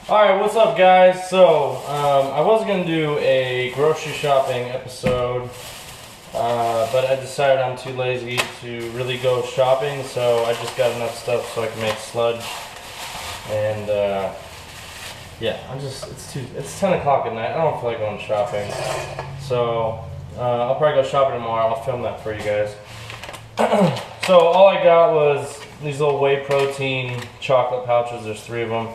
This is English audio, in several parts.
Alright, what's up guys? So, I was going to do a grocery shopping episode, but I decided I'm too lazy to really go shopping, so I just got enough stuff so I can make sludge. And, yeah, it's 10 o'clock at night, I don't feel like going shopping. So, I'll probably go shopping tomorrow, I'll film that for you guys. So, all I got was these little whey protein chocolate pouches, there's 3 of them.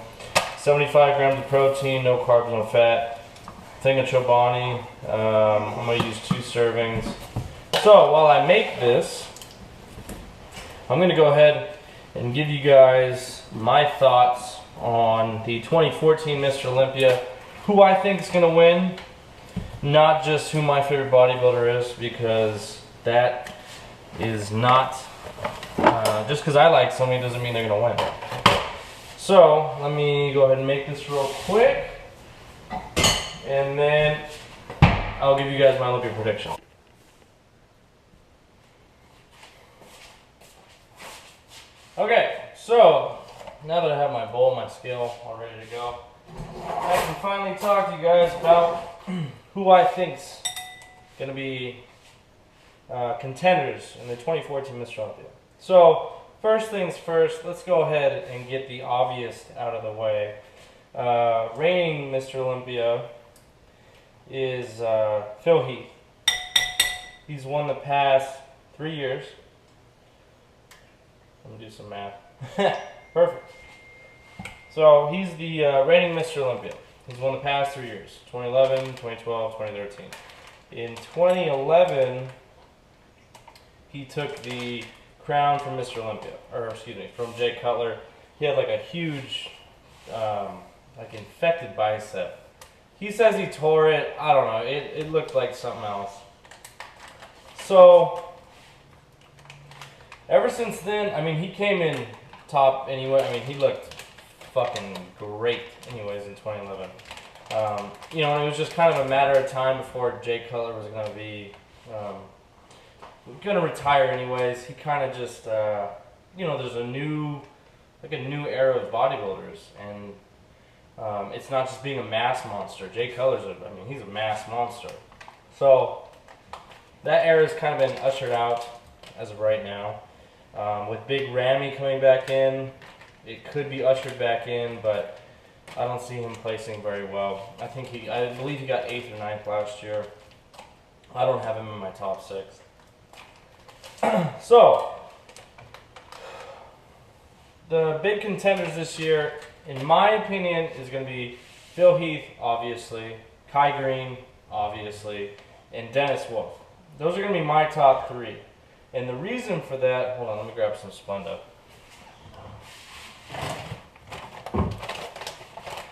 75 grams of protein, no carbs, no fat. Thing of Chobani. I'm going to use 2 servings. So while I make this, I'm going to go ahead and give you guys my thoughts on the 2014 Mr. Olympia, who I think is going to win. Not just who my favorite bodybuilder is, because that is not, just because I like somebody doesn't mean they're going to win. So, let me go ahead and make this real quick, and then I'll give you guys my Olympia prediction. Okay, so now that I have my bowl, my scale all ready to go, I can finally talk to you guys about who I think's going to be contenders in the 2014 Mr. Olympia. So, first things first, let's go ahead and get the obvious out of the way. Reigning Mr. Olympia is Phil Heath. He's won the past 3 years. Let me do some math. Perfect. So he's the reigning Mr. Olympia. He's won the past 3 years, 2011, 2012, 2013. In 2011, he took the crown from Mr. Olympia, or excuse me, from Jay Cutler. He had like a huge, like infected bicep. He says he tore it. I don't know. It looked like something else. So, ever since then, I mean, he came in top anyway. I mean, he looked fucking great anyways in 2011. You know, and it was just kind of a matter of time before Jay Cutler was going to be gonna retire anyways. He kind of just, you know, there's a new era of bodybuilders, and it's not just being a mass monster. Jay Cutler's, I mean, he's a mass monster. So that era's kind of been ushered out as of right now. With Big Ramy coming back in, it could be ushered back in, but I don't see him placing very well. I believe he got 8th or 9th last year. I don't have him in my top 6. So, the big contenders this year, in my opinion, is going to be Phil Heath, obviously, Kai Green, obviously, and Dennis Wolf. Those are going to be my top 3. And the reason for that, hold on, let me grab some Splenda.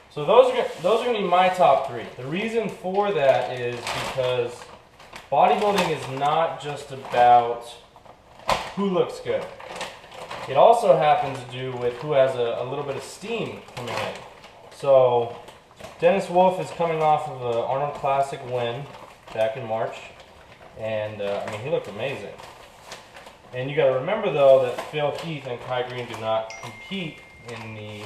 So those are going to be my top 3. The reason for that is because bodybuilding is not just about who looks good. It also happens to do with who has a little bit of steam coming in. So Dennis Wolf is coming off of an Arnold Classic win back in March, and I mean, he looked amazing. And you got to remember though that Phil Heath and Kai Green do not compete in the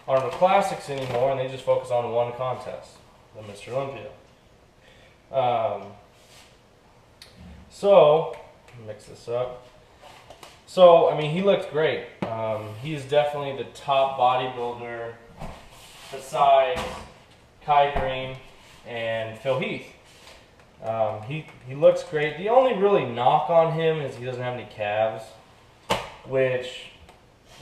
Arnold Classics anymore, and they just focus on one contest, the Mr. Olympia. So mix this up. So, I mean, he looked great. He is definitely the top bodybuilder besides Kai Green and Phil Heath. He looks great. The only really knock on him is he doesn't have any calves, which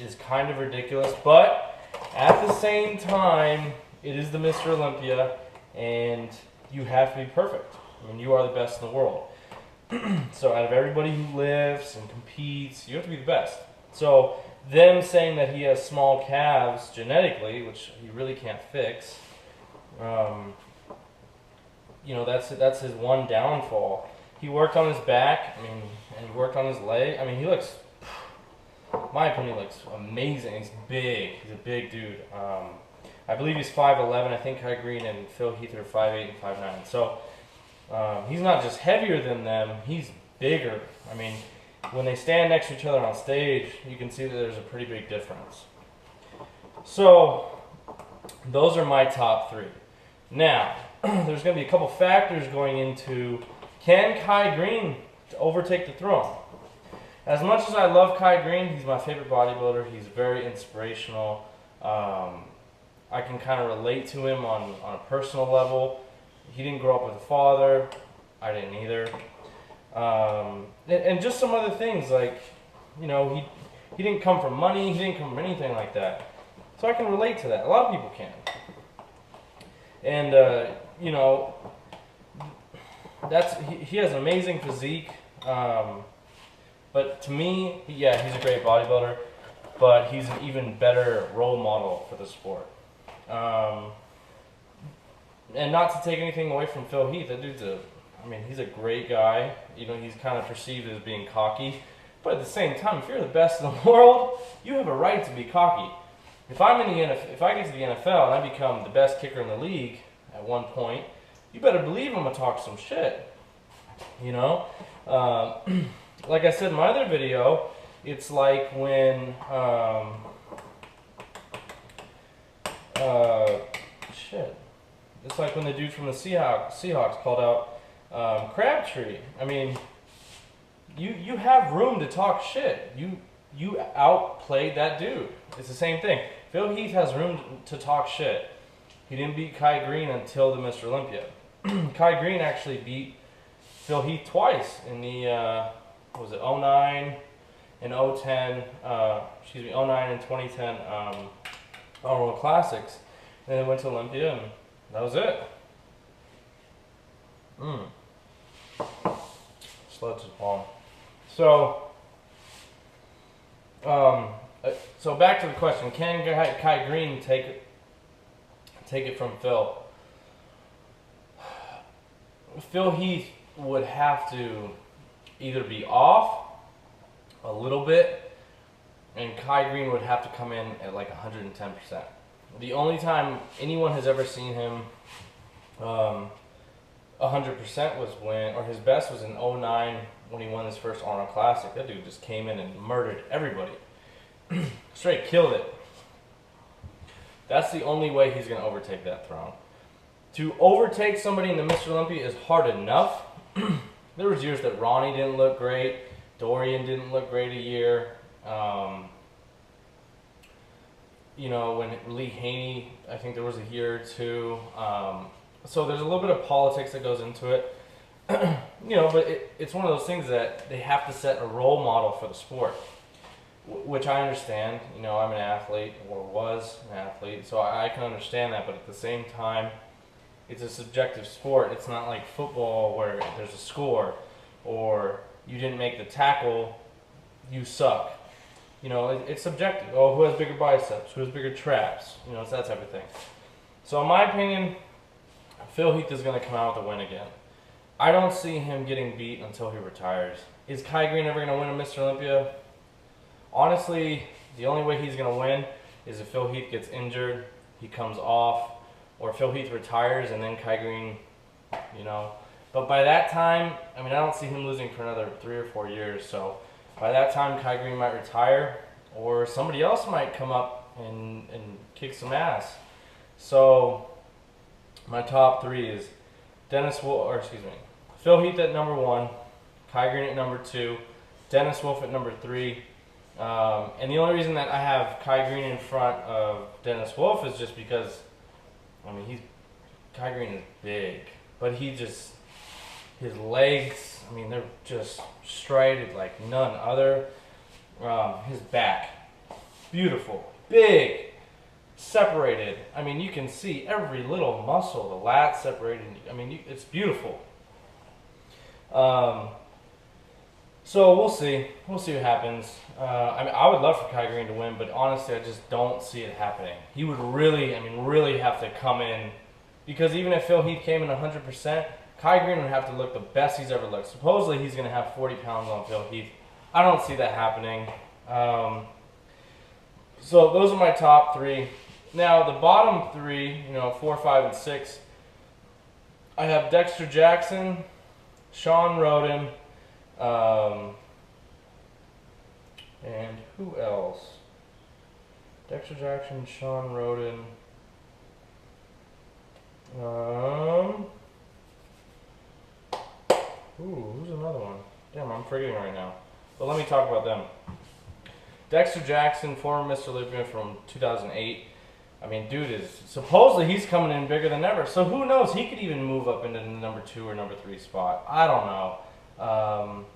is kind of ridiculous. But at the same time, it is the Mr. Olympia, and you have to be perfect. I mean, you are the best in the world. So out of everybody who lifts and competes, you have to be the best. So them saying that he has small calves genetically, which he really can't fix, you know, that's his one downfall. He worked on his back, I mean, and he worked on his leg. I mean, he looks, in my opinion, he looks amazing. He's big. He's a big dude. I believe he's 5'11". I think Kai Green and Phil Heath are 5'8" and 5'9". So he's not just heavier than them, he's bigger. I mean, when they stand next to each other on stage, you can see that there's a pretty big difference. So, those are my top 3. Now, there's going to be a couple factors going into, can Kai Green overtake the throne? As much as I love Kai Green, he's my favorite bodybuilder. He's very inspirational. I can kind of relate to him on a personal level. He didn't grow up with a father. I didn't either. And just some other things, like, you know, he didn't come from money. He didn't come from anything like that. So I can relate to that. A lot of people can. And, you know, he has an amazing physique. But to me, yeah, he's a great bodybuilder, but he's an even better role model for the sport. And not to take anything away from Phil Heath, that dude's he's a great guy. You know, he's kind of perceived as being cocky, but at the same time, if you're the best in the world, you have a right to be cocky. If I'm in the if I get to the NFL and I become the best kicker in the league at one point, you better believe I'm gonna talk some shit. You know. Like I said in my other video, it's like when, it's like when the dude from the Seahawks called out Crabtree. I mean, you have room to talk shit. You outplayed that dude. It's the same thing. Phil Heath has room to talk shit. He didn't beat Kai Green until the Mr. Olympia. Kai Green actually beat Phil Heath twice in the what was it, 09 and 010, 09 and 2010 World Classics. And then went to Olympia, and that was it. Sludge his palm. So back to the question, can Kai Green take it from Phil? Phil Heath would have to either be off a little bit, and Kai Green would have to come in at like 110%. The only time anyone has ever seen him 100% was when, or his best was in 09 when he won his first Arnold Classic. That dude just came in and murdered everybody. Straight killed it. That's the only way he's going to overtake that throne. To overtake somebody in the Mr. Olympia is hard enough. There was years that Ronnie didn't look great, Dorian didn't look great a year. You know, when Lee Haney, I think there was a year or two. So there's a little bit of politics that goes into it. You know, but it's one of those things that they have to set a role model for the sport, which I understand. You know, I'm an athlete, or was an athlete, so I can understand that, but at the same time, it's a subjective sport. It's not like football where there's a score, or you didn't make the tackle, you suck. You know, it's subjective. Oh, who has bigger biceps? Who has bigger traps? You know, it's that type of thing. So in my opinion, Phil Heath is going to come out with a win again. I don't see him getting beat until he retires. Is Kai Green ever going to win a Mr. Olympia? Honestly, the only way he's going to win is if Phil Heath gets injured, he comes off, or Phil Heath retires and then Kai Green, you know. But by that time, I mean, I don't see him losing for another 3 or 4 years. So by that time, Kai Green might retire, or somebody else might come up and kick some ass. So my top 3 is Phil Heath at number 1, Kai Green at number 2, Dennis Wolf at number 3. And the only reason that I have Kai Green in front of Dennis Wolf is just because, I mean, Kai Green is big, but his legs, I mean, they're just striated like none other. His back, beautiful, big, separated. I mean, you can see every little muscle, the lat separated. I mean, it's beautiful. So we'll see. We'll see what happens. I mean, I would love for Kai Green to win, but honestly, I just don't see it happening. He would really, I mean, really have to come in, because even if Phil Heath came in 100%, Kai Green would have to look the best he's ever looked. Supposedly, he's going to have 40 pounds on Phil Heath. I don't see that happening. So those are my top 3. Now, the bottom 3, you know, 4, 5, and 6, I have Dexter Jackson, Sean Roden, and who else? Dexter Jackson, Sean Roden. Ooh, who's another one? Damn, I'm forgetting right now. But let me talk about them. Dexter Jackson, former Mr. Olympia from 2008. I mean, dude is supposedly he's coming in bigger than ever. So who knows? He could even move up into the number 2 or number 3 spot. I don't know.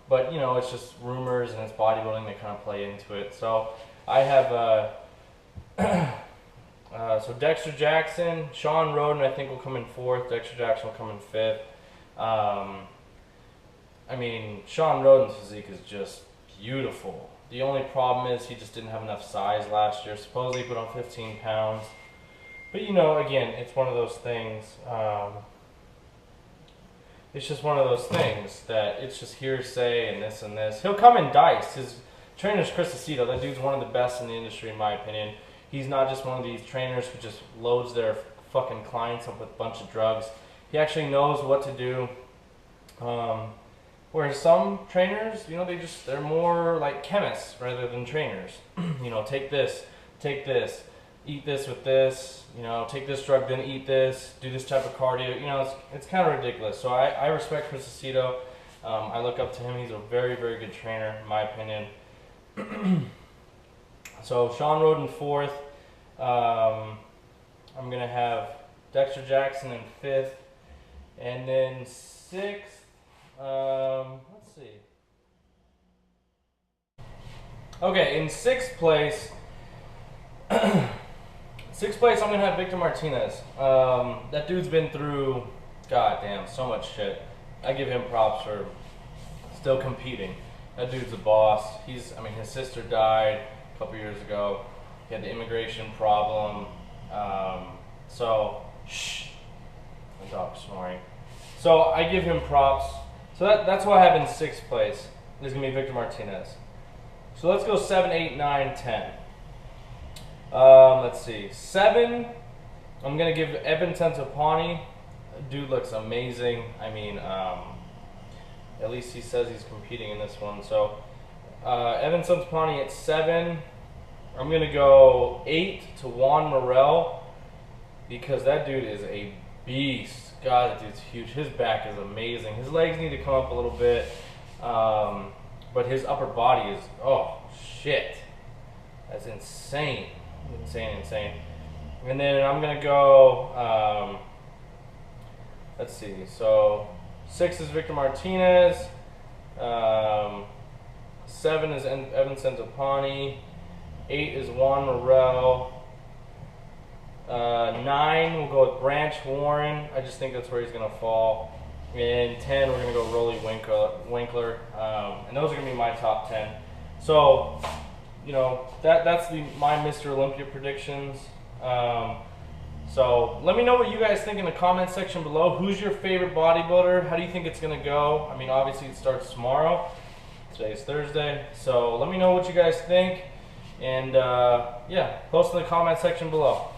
But you know, it's just rumors and it's bodybuilding. They kind of play into it. So I have so Dexter Jackson, Sean Roden, I think will come in 4th. Dexter Jackson will come in 5th. I mean, Sean Roden's physique is just beautiful. The only problem is he just didn't have enough size last year. Supposedly he put on 15 pounds. But you know, again, it's one of those things. It's just one of those things that it's just hearsay and this and this. He'll come in diced. His trainer's Chris Aceto. That dude's one of the best in the industry, in my opinion. He's not just one of these trainers who just loads their fucking clients up with a bunch of drugs. He actually knows what to do. Whereas some trainers, you know, they're more like chemists rather than trainers. You know, take this, eat this with this, you know, take this drug, then eat this, do this type of cardio. You know, it's kind of ridiculous. So I respect Chris Aceto. I look up to him. He's a very, very good trainer, in my opinion. So Sean Roden 4th. I'm going to have Dexter Jackson in 5th. And then 6th. Let's see. Okay, in 6th place, I'm gonna have Victor Martinez. That dude's been through, goddamn, so much shit. I give him props for still competing. That dude's a boss. I mean, his sister died a couple years ago. He had the immigration problem. Shh, my dog's snoring. So I give him props. So that's what I have in 6th place. Is going to be Victor Martinez. So let's go 7, 8, 9, 10. Let's see. 7, I'm going to give Evan Tentopani. Dude looks amazing. I mean, at least he says he's competing in this one. So Evan Tentopani at 7. I'm going to go 8 to Juan Morel because that dude is a beast. God, that dude's huge. His back is amazing. His legs need to come up a little bit, but his upper body is, oh, shit. That's insane. Insane. And then I'm going to go, let's see. So 6 is Victor Martinez. 7 is Evan Tentopani. 8 is Juan Morel. 9, we'll go with Branch Warren. I just think that's where he's going to fall. And 10, we're going to go Rolly Winkler. And those are going to be my top 10. So, you know, that's my Mr. Olympia predictions. So let me know what you guys think in the comment section below. Who's your favorite bodybuilder? How do you think it's going to go? I mean, obviously it starts tomorrow. Today's Thursday. So let me know what you guys think. And yeah, post in the comment section below.